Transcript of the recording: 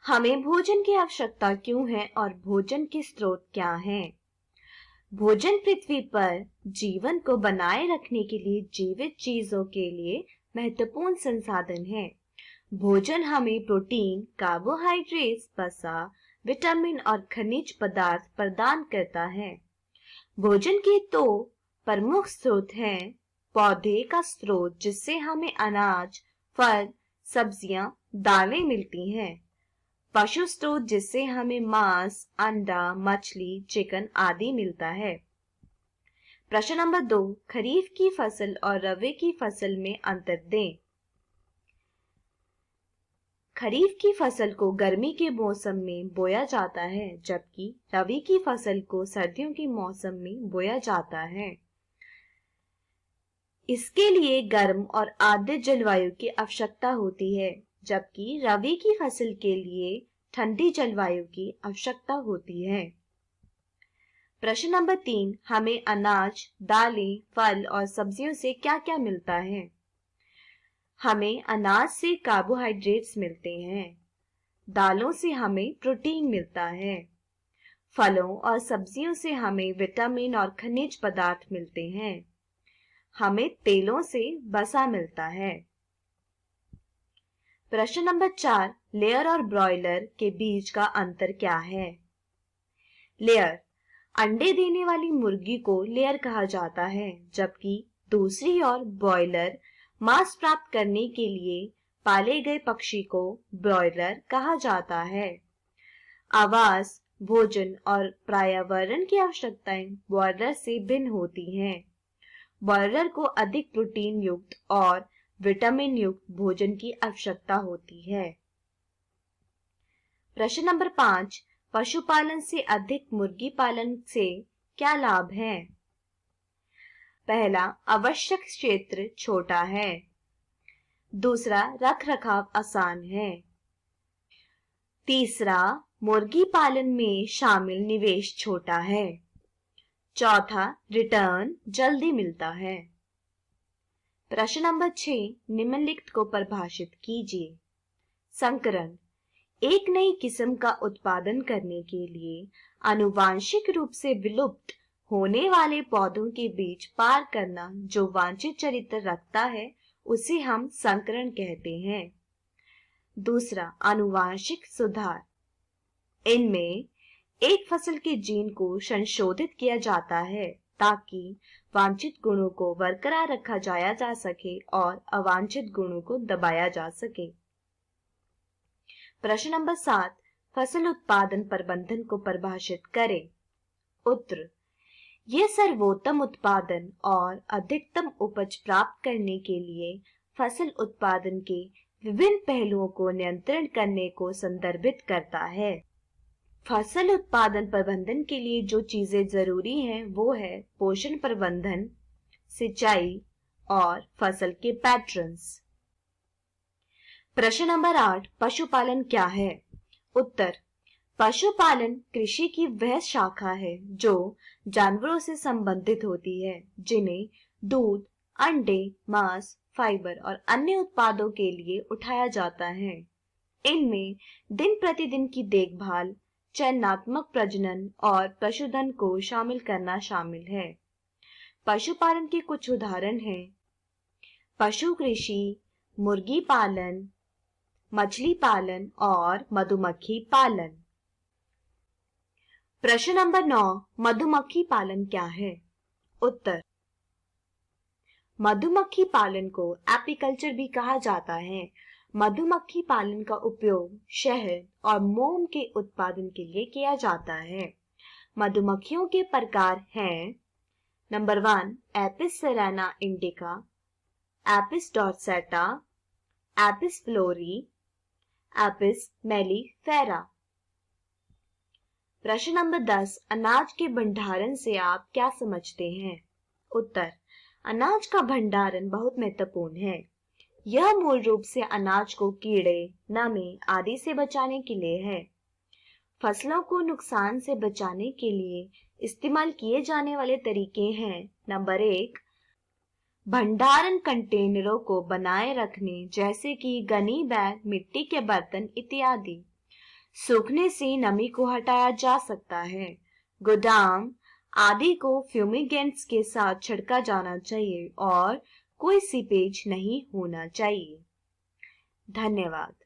हमें भोजन की आवश्यकता क्यों है और भोजन के स्रोत क्या हैं? भोजन पृथ्वी पर जीवन को बनाए रखने के लिए जीवित चीजों के लिए महत्वपूर्ण संसाधन है। भोजन हमें प्रोटीन, कार्बोहाइड्रेट्स, वसा, विटामिन और खनिज पदार्थ प्रदान करता है। भोजन के दो प्रमुख स्रोत हैं। पौधे का स्रोत जिससे हमें अनाज, फल, सब्जियां, दालें मिलती हैं। पशु स्रोत जिससे हमें मांस, अंडा, मछली, चिकन आदि मिलता है। प्रश्न नंबर 2, खरीफ की फसल और रबी की फसल में अंतर दें। खरीफ की फसल को गर्मी के मौसम में बोया जाता है, जबकि रबी की फसल को सर्दियों के मौसम में बोया जाता है। इसके लिए गर्म और आर्द्र जलवायु की आवश्यकता होती है, जबकि रबी की फसल के लिए ठंडी जलवायु की आवश्यकता होती है। प्रश्न नंबर 3, हमें अनाज, दालें, फल और सब्जियों से क्या-क्या मिलता है? हमें अनाज से कार्बोहाइड्रेट्स मिलते हैं। दालों से हमें प्रोटीन मिलता है। फलों और सब्जियों से हमें विटामिन और खनिज पदार्थ मिलते हैं। हमें तेलों से वसा मिलता है। प्रश्न नंबर 4, लेयर और ब्रॉयलर के बीच का अंतर क्या है? लेयर, अंडे देने वाली मुर्गी को लेयर कहा जाता है, जबकि दूसरी ओर ब्रॉयलर, मांस प्राप्त करने के लिए पाले गए पक्षी को ब्रॉयलर कहा जाता है। आवास, भोजन और पर्यावरण की आवश्यकताएं ब्रॉयलर से भिन्न होती हैं। ब्रॉयलर को अधिक प्रोटीन युक्त और विटामिन युक्त भोजन की आवश्यकता होती है। प्रश्न नंबर 5, पशुपालन से अधिक मुर्गी पालन से क्या लाभ है? पहला, आवश्यक क्षेत्र छोटा है। दूसरा, रखरखाव आसान है। तीसरा, मुर्गी पालन में शामिल निवेश छोटा है। चौथा, रिटर्न जल्दी मिलता है। प्रश्न नंबर 6, निम्नलिखित को परिभाषित कीजिए। संकरण, एक नई किस्म का उत्पादन करने के लिए आनुवांशिक रूप से विलुप्त होने वाले पौधों के बीच पार करना जो वांछित चरित्र रखता है उसे हम संकरण कहते हैं। दूसरा, आनुवांशिक सुधार, इनमें एक फसल के जीन को संशोधित किया जाता है ताकि वांछित गुणों को बरकरार रखा जाया जा सके और अवांछित गुणों को दबाया जा सके। प्रश्न नंबर 7, फसल उत्पादन प्रबंधन को परिभाषित करें। उत्तर, यह सर्वोत्तम उत्पादन और अधिकतम उपज प्राप्त करने के लिए फसल उत्पादन के विभिन्न पहलुओं को नियंत्रण करने को संदर्भित करता है। फसल उत्पादन प्रबंधन के लिए जो चीजें जरूरी हैं वो है पोषण प्रबंधन, सिंचाई और फसल के पैटर्न्स। प्रश्न नंबर 8, पशुपालन क्या है? उत्तर, पशुपालन कृषि की वह शाखा है जो जानवरों से संबंधित होती है, जिन्हें दूध, अंडे, मांस, फाइबर और अन्य उत्पादों के लिए उठाया जाता है। इनमें दिन प्रतिदिन की देखभाल, चयनात्मक प्रजनन और पशुधन को शामिल करना शामिल है। पशुपालन के कुछ उदाहरण हैं: पशु कृषि, मुर्गी पालन, मछली पालन और मधुमक्खी पालन। प्रश्न नंबर 9, मधुमक्खी पालन क्या है? उत्तर, मधुमक्खी पालन को एपीकल्चर भी कहा जाता है। मधुमक्खी पालन का उपयोग शहद और मोम के उत्पादन के लिए किया जाता है। मधुमक्खियों के प्रकार हैं: number 1, Apis cerana indica, Apis dorsata, Apis florea, Apis mellifera. प्रश्न नंबर 10, अनाज के भंडारण से आप क्या समझते हैं? उत्तर, अनाज का भंडारण बहुत महत्वपूर्ण है। यह मूल रूप से अनाज को कीड़े, नमी आदि से बचाने के लिए है। फसलों को नुकसान से बचाने के लिए इस्तेमाल किए जाने वाले तरीके हैं: नंबर 1, भंडारण कंटेनरों को बनाए रखने जैसे कि गनी बैग, मिट्टी के बर्तन इत्यादि। सूखने से नमी को हटाया जा सकता है। गोदाम आदि को फ्यूमिगेंट्स के साथ छिड़का जाना चाहिए और कोई सीपेज नहीं होना चाहिए। धन्यवाद।